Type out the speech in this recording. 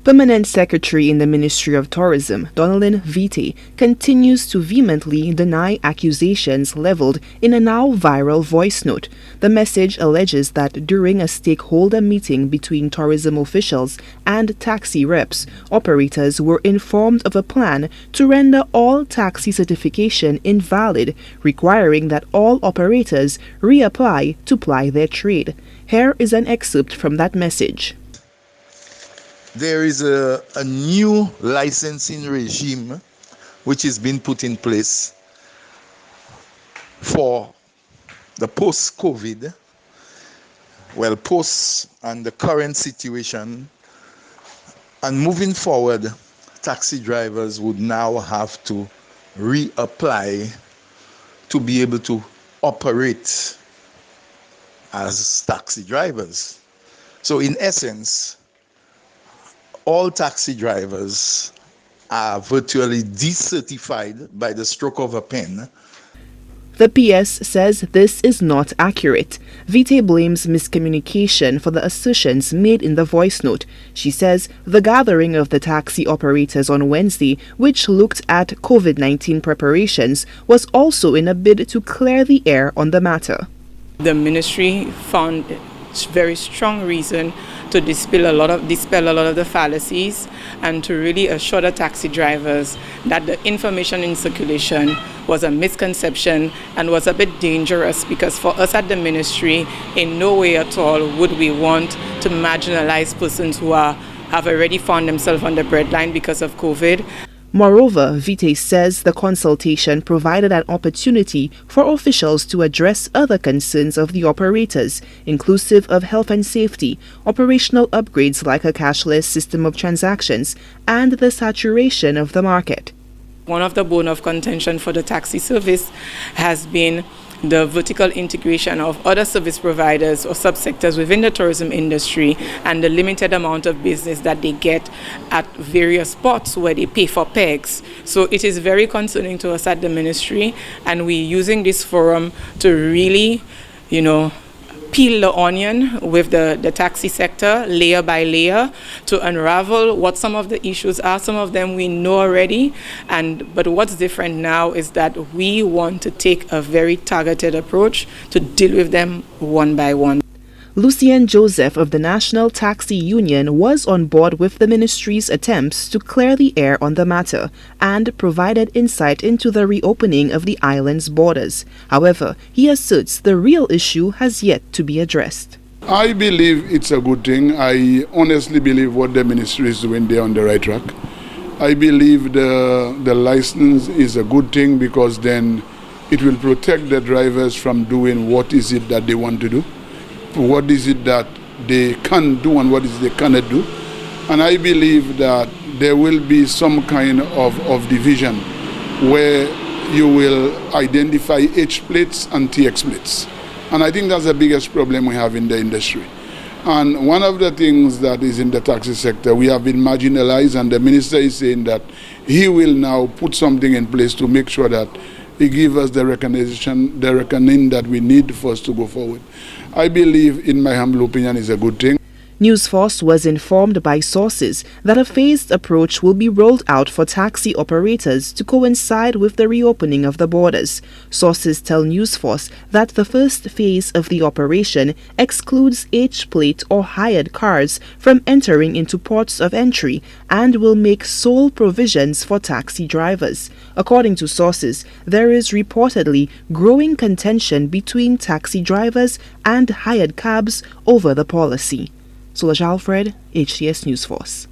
Permanent Secretary in the Ministry of Tourism, Donalyn Vitae, continues to vehemently deny accusations leveled in a now viral voice note. The message alleges that during a stakeholder meeting between tourism officials and taxi reps, operators were informed of a plan to render all taxi certification invalid, requiring that all operators reapply to ply their trade. Here is an excerpt from that message. There is a new licensing regime which has been put in place for the post-COVID, post and the current situation, and moving forward, taxi drivers would now have to reapply to be able to operate as taxi drivers. So in essence, all taxi drivers are virtually decertified by the stroke of a pen. The PS says this is not accurate. Vitae blames miscommunication for the assertions made in the voice note. She says the gathering of the taxi operators on Wednesday, which looked at COVID-19 preparations, was also in a bid to clear the air on the matter. The ministry found very strong reason to dispel a lot of the fallacies and to really assure the taxi drivers that the information in circulation was a misconception and was a bit dangerous, because for us at the ministry, in no way at all would we want to marginalize persons who have already found themselves on the breadline because of COVID. Moreover, Vitae says the consultation provided an opportunity for officials to address other concerns of the operators, inclusive of health and safety, operational upgrades like a cashless system of transactions, and the saturation of the market. One of the bone of contention for the taxi service has been the vertical integration of other service providers or subsectors within the tourism industry and the limited amount of business that they get at various spots where they pay for pegs. So it is very concerning to us at the ministry, and we're using this forum to really, peel the onion with the taxi sector layer by layer to unravel what some of the issues are. Some of them we know already, but what's different now is that we want to take a very targeted approach to deal with them one by one. Lucien Joseph of the National Taxi Union was on board with the ministry's attempts to clear the air on the matter and provided insight into the reopening of the island's borders. However, he asserts the real issue has yet to be addressed. I believe it's a good thing. I honestly believe what the ministry is doing, they're on the right track. I believe the license is a good thing, because then it will protect the drivers from doing what is it that they want to do. What is it that they can do and what is it they cannot do. And I believe that there will be some kind of division where you will identify H plates and TX plates. And I think that's the biggest problem we have in the industry. And one of the things that is in the taxi sector, we have been marginalized, and the minister is saying that he will now put something in place to make sure that he gives us the reckoning that we need for us to go forward. I believe, in my humble opinion, is a good thing. Newsforce was informed by sources that a phased approach will be rolled out for taxi operators to coincide with the reopening of the borders. Sources tell Newsforce that the first phase of the operation excludes H-plate or hired cars from entering into ports of entry and will make sole provisions for taxi drivers. According to sources, there is reportedly growing contention between taxi drivers and hired cabs over the policy. Solange Alfred, HTS Newsforce.